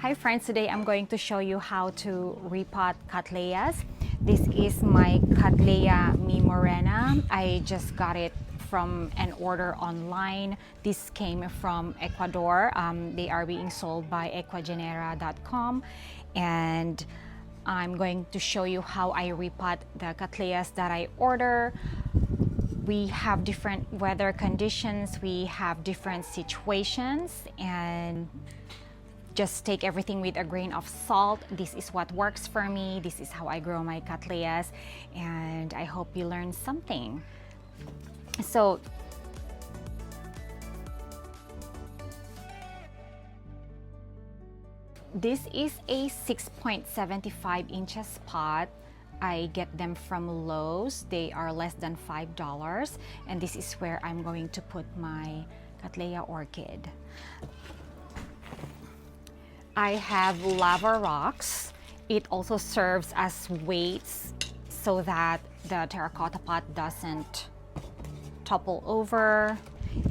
Hi friends, today I'm going to show you how to repot cattleyas. This is my Cattleya Mi Memoria. I just got it from an order online. This came from Ecuador. They are being sold by ecuagenera.com, and I'm going to show you how I repot the cattleyas that I order. We have different weather conditions, we have different situations, and just take everything with a grain of salt. This is what works for me. This is how I grow my cattleyas, and I hope you learned something. So this is a 6.75 inches pot. I get them from Lowe's. They are less than $5, and this is where I'm going to put my Cattleya orchid. I have lava rocks. It also serves as weights so that the terracotta pot doesn't topple over,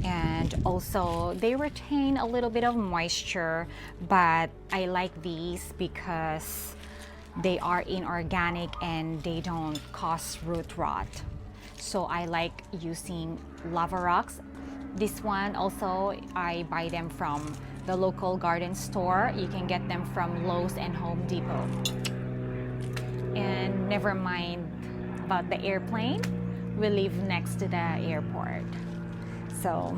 and also they retain a little bit of moisture, but I like these because they are inorganic and they don't cause root rot. So I like using lava rocks. This one also, I buy them from the local garden store. You can get them from Lowe's and Home Depot. And never mind about the airplane. We live next to the airport, so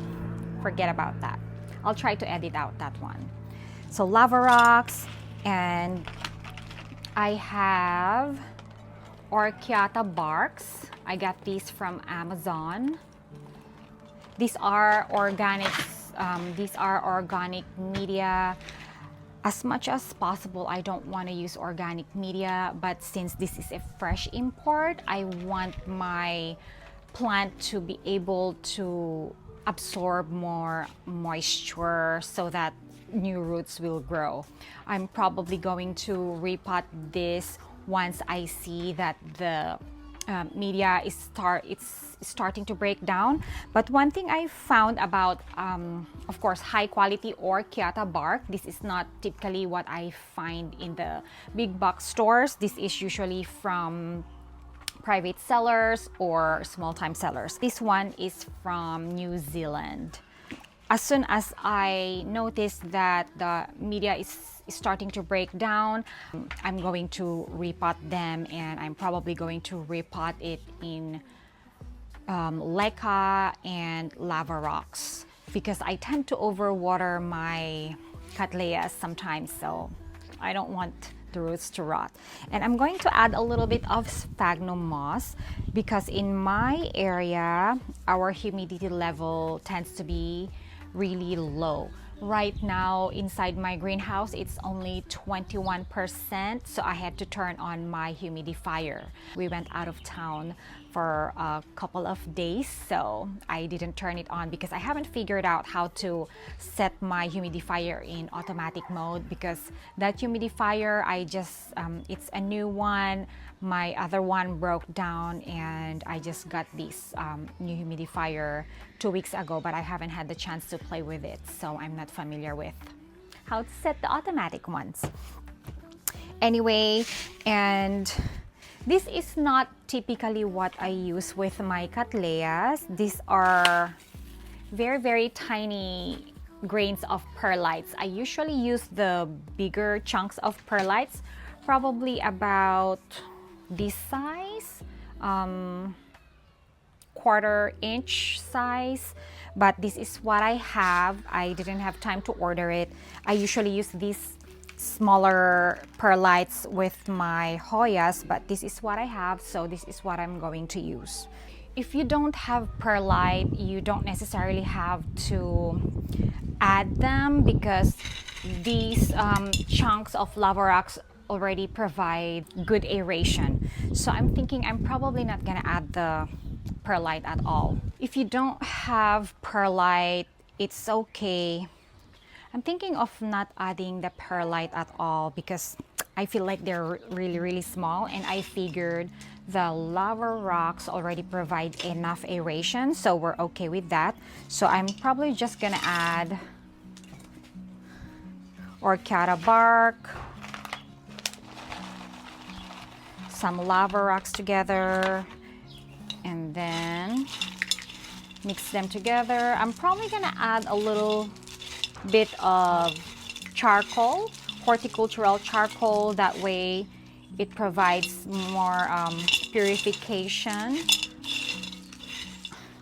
forget about that. I'll try to edit out that one. So lava rocks, and I have orchids barks. I got these from Amazon. These are organics. These are organic media. As much as possible, I don't want to use organic media, but since this is a fresh import, I want my plant to be able to absorb more moisture so that new roots will grow. I'm probably going to repot this once I see that the media is starting to break down. But one thing I found about, of course, high quality orchid bark, this is not typically what I find in the big box stores. This is usually from private sellers or small time sellers. This one is from New Zealand. As soon as I noticed that the media is starting to break down, I'm going to repot them, and I'm probably going to repot it in leca and lava rocks because I tend to overwater my cattleyas sometimes, so I don't want the roots to rot. And I'm going to add a little bit of sphagnum moss because in my area, our humidity level tends to be really low. Right now inside my greenhouse, it's only 21%, so I had to turn on my humidifier. We went out of town for a couple of days, so I didn't turn it on because I haven't figured out how to set my humidifier in automatic mode, because that humidifier, it's a new one. My other one broke down, and I just got this new humidifier 2 weeks ago, but I haven't had the chance to play with it, so I'm not familiar with how to set the automatic ones. Anyway, and this is not typically what I use with my cattleyas. These are very, very tiny grains of perlites. I usually use the bigger chunks of perlites, probably about this size, 1/4 inch size, but this is what I have. I didn't have time to order it. I usually use these smaller perlites with my Hoyas, but this is what I have, so this is what I'm going to use. If you don't have perlite, you don't necessarily have to add them because these chunks of lava rocks already provide good aeration. So I'm thinking I'm probably not gonna add the perlite at all. If you don't have perlite, it's okay. I'm thinking of not adding the perlite at all because I feel like they're really, really small, and I figured the lava rocks already provide enough aeration, so we're okay with that. So I'm probably just gonna add orchid bark, some lava rocks together, and then mix them together. I'm probably gonna add a little bit of charcoal, horticultural charcoal. That way it provides more purification.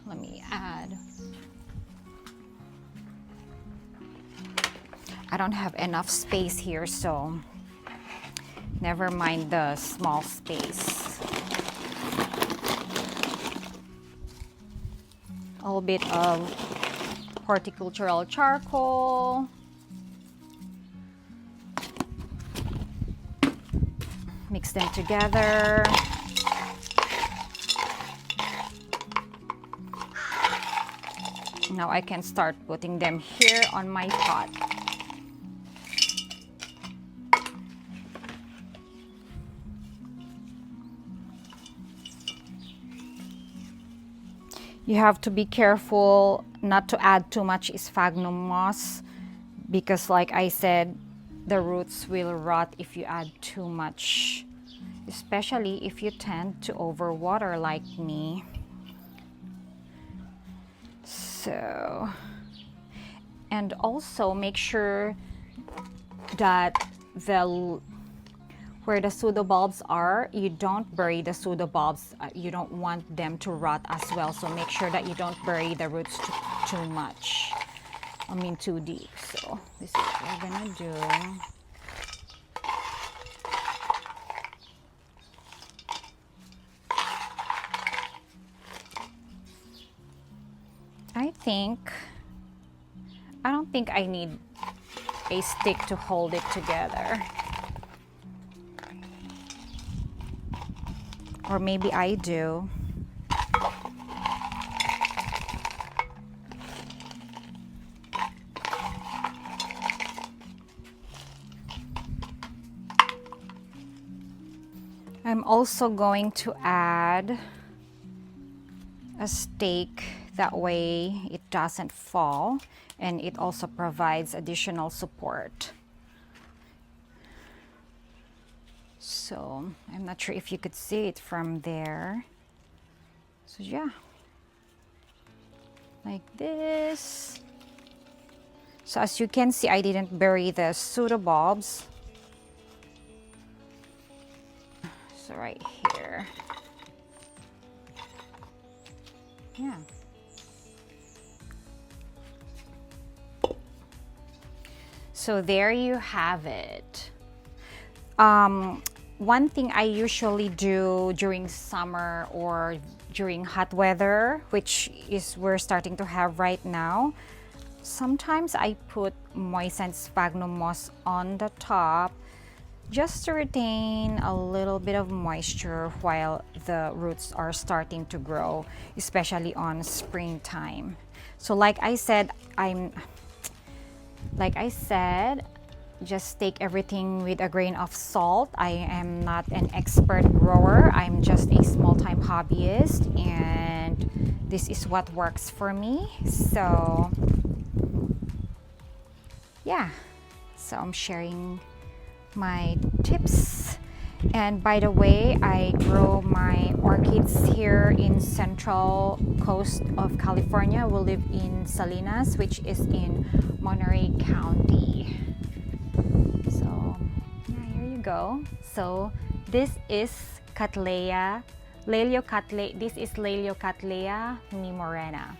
Let me add. I don't have enough space here, so never mind the small space. A little bit of horticultural charcoal. Mix them together. Now I can start putting them here on my pot. You have to be careful not to add too much sphagnum moss, because like I said, the roots will rot if you add too much, especially if you tend to overwater like me. So, and also make sure that where the pseudobulbs are, you don't bury the pseudobulbs. You don't want them to rot as well. So make sure that you don't bury the roots too much. I mean too deep. So this is what we're gonna do. I don't think I need a stick to hold it together. Or maybe I do. I'm also going to add a stake, that way it doesn't fall, and it also provides additional support. So I'm not sure if you could see it from there. So yeah, like this. So as you can see, I didn't bury the pseudobulbs. So right here. Yeah. So there you have it. One thing I usually do during summer or during hot weather, which is we're starting to have right now, sometimes I put moistened sphagnum moss on the top just to retain a little bit of moisture while the roots are starting to grow, especially on springtime. So like I said, just take everything with a grain of salt. I am not an expert grower. I'm just a small-time hobbyist, and this is what works for me. So yeah, so I'm sharing my tips. And by the way, I grow my orchids here in central coast of California. We live in Salinas, which is in Monterey County. So yeah, here you go. So this is Cattleya Mi Memoria.